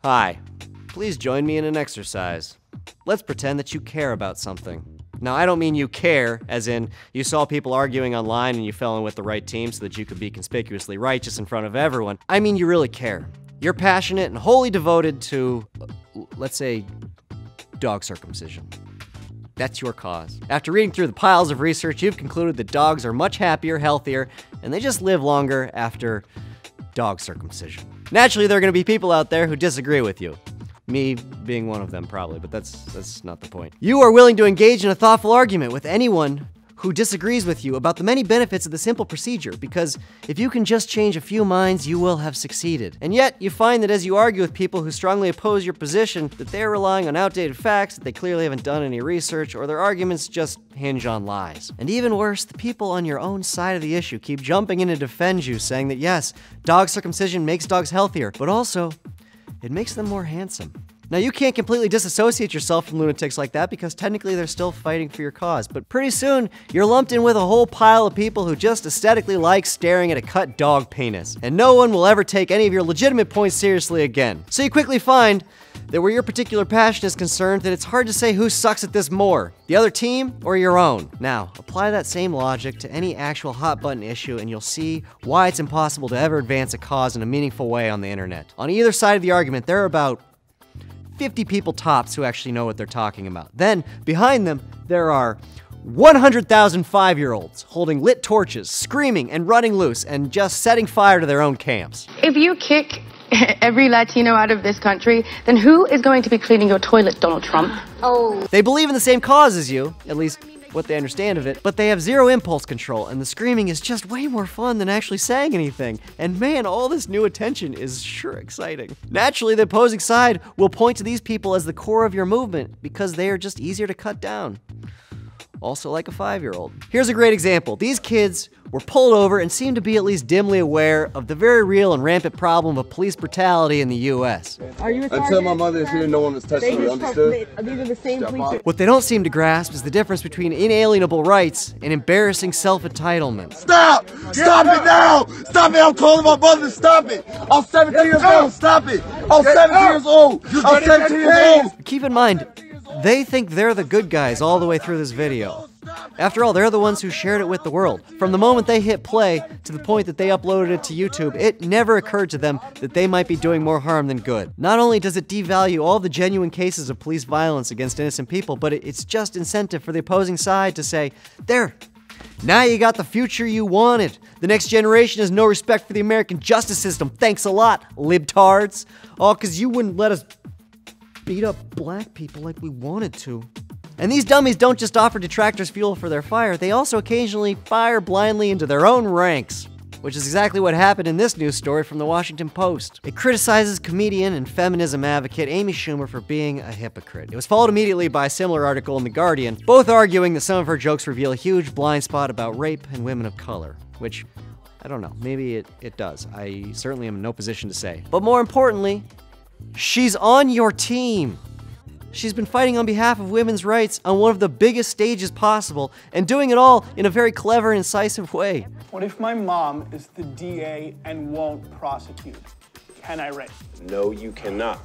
Hi, please join me in an exercise. Let's pretend that you care about something. Now, I don't mean you care, as in you saw people arguing online and you fell in with the right team so that you could be conspicuously righteous in front of everyone. I mean you really care. You're passionate and wholly devoted to, let's say, dog circumcision. That's your cause. After reading through the piles of research, you've concluded that dogs are much happier, healthier, and they just live longer after dog circumcision. Naturally, there are going to be people out there who disagree with you. Me being one of them, probably, but that's not the point. You are willing to engage in a thoughtful argument with anyone who disagrees with you about the many benefits of the simple procedure, because if you can just change a few minds, you will have succeeded. And yet, you find that as you argue with people who strongly oppose your position, that they're relying on outdated facts, that they clearly haven't done any research, or their arguments just hinge on lies. And even worse, the people on your own side of the issue keep jumping in to defend you, saying that yes, dog circumcision makes dogs healthier, but also, it makes them more handsome. Now, you can't completely disassociate yourself from lunatics like that because technically they're still fighting for your cause, but pretty soon, you're lumped in with a whole pile of people who just aesthetically like staring at a cut dog penis, and no one will ever take any of your legitimate points seriously again. So you quickly find that where your particular passion is concerned, that it's hard to say who sucks at this more, the other team or your own. Now, apply that same logic to any actual hot-button issue and you'll see why it's impossible to ever advance a cause in a meaningful way on the internet. On either side of the argument, there are about 50 people tops who actually know what they're talking about. Then, behind them, there are 100,000 5-year-olds holding lit torches, screaming and running loose, and just setting fire to their own camps. If you kick every Latino out of this country, then who is going to be cleaning your toilet, Donald Trump? Oh. They believe in the same cause as you, at least what they understand of it, but they have zero impulse control, and the screaming is just way more fun than actually saying anything. And man, all this new attention is sure exciting. Naturally, the opposing side will point to these people as the core of your movement because they are just easier to cut down. Also like a 5-year-old. Here's a great example. These kids were pulled over and seemed to be at least dimly aware of the very real and rampant problem of police brutality in the U.S. Are you a sergeant? Until my mother is here, no one is touching me, understood? These are the same police. What they don't seem to grasp is the difference between inalienable rights and embarrassing self-entitlement. Stop! Stop it now! Stop it! I'm calling my mother! Stop it! I'm 17 years old! Stop it! I'm 17 years old! I'm 17 years old! Keep in mind, they think they're the good guys all the way through this video. After all, they're the ones who shared it with the world. From the moment they hit play to the point that they uploaded it to YouTube, it never occurred to them that they might be doing more harm than good. Not only does it devalue all the genuine cases of police violence against innocent people, but it's just incentive for the opposing side to say, there, now you got the future you wanted. The next generation has no respect for the American justice system. Thanks a lot, libtards. All because you wouldn't let us beat up black people like we wanted to. And these dummies don't just offer detractors fuel for their fire, they also occasionally fire blindly into their own ranks, which is exactly what happened in this news story from the Washington Post. It criticizes comedian and feminism advocate Amy Schumer for being a hypocrite. It was followed immediately by a similar article in The Guardian, both arguing that some of her jokes reveal a huge blind spot about rape and women of color, which, I don't know, maybe it does. I certainly am in no position to say. But more importantly, she's on your team. She's been fighting on behalf of women's rights on one of the biggest stages possible, and doing it all in a very clever and incisive way. What if my mom is the DA and won't prosecute? Can I rape? No, you cannot.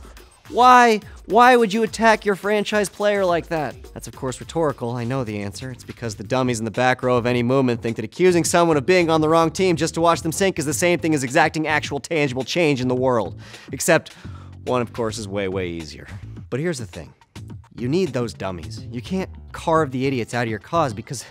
Why would you attack your franchise player like that? That's of course rhetorical, I know the answer. It's because the dummies in the back row of any movement think that accusing someone of being on the wrong team just to watch them sink is the same thing as exacting actual tangible change in the world. Except one, of course, is way, way easier. But here's the thing. You need those dummies. You can't carve the idiots out of your cause because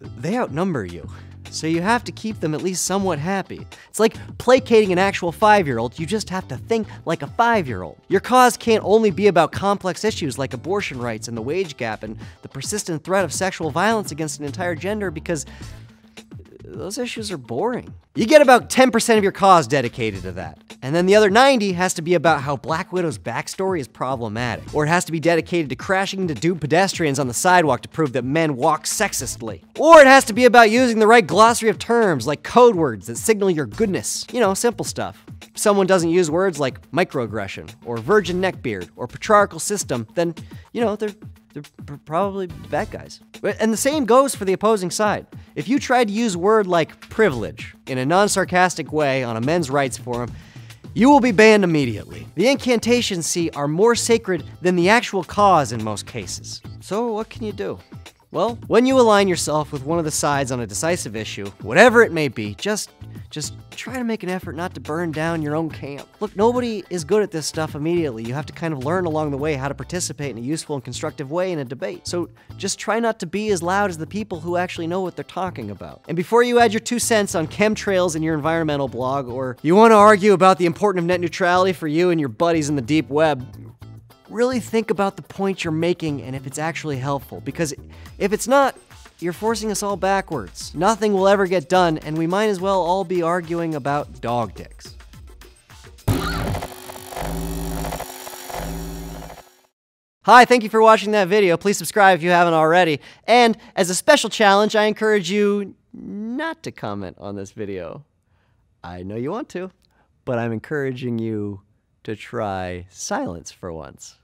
they outnumber you. So you have to keep them at least somewhat happy. It's like placating an actual 5-year-old, you just have to think like a 5-year-old. Your cause can't only be about complex issues like abortion rights and the wage gap and the persistent threat of sexual violence against an entire gender, because those issues are boring. You get about 10% of your cause dedicated to that. And then the other 90 has to be about how Black Widow's backstory is problematic. Or it has to be dedicated to crashing into dude pedestrians on the sidewalk to prove that men walk sexistly. Or it has to be about using the right glossary of terms like code words that signal your goodness. You know, simple stuff. If someone doesn't use words like microaggression or virgin neckbeard or patriarchal system, then, you know, they're probably bad guys. And the same goes for the opposing side. If you tried to use a word like privilege in a non-sarcastic way on a men's rights forum, you will be banned immediately. The incantations, see, are more sacred than the actual cause in most cases. So what can you do? Well, when you align yourself with one of the sides on a decisive issue, whatever it may be, just try to make an effort not to burn down your own camp. Look, nobody is good at this stuff immediately. You have to kind of learn along the way how to participate in a useful and constructive way in a debate. So just try not to be as loud as the people who actually know what they're talking about. And before you add your 2 cents on chemtrails in your environmental blog, or you want to argue about the importance of net neutrality for you and your buddies in the deep web, really think about the point you're making and if it's actually helpful. Because if it's not, you're forcing us all backwards. Nothing will ever get done, and we might as well all be arguing about dog dicks. Hi, thank you for watching that video. Please subscribe if you haven't already. And as a special challenge, I encourage you not to comment on this video. I know you want to, but I'm encouraging you to try silence for once.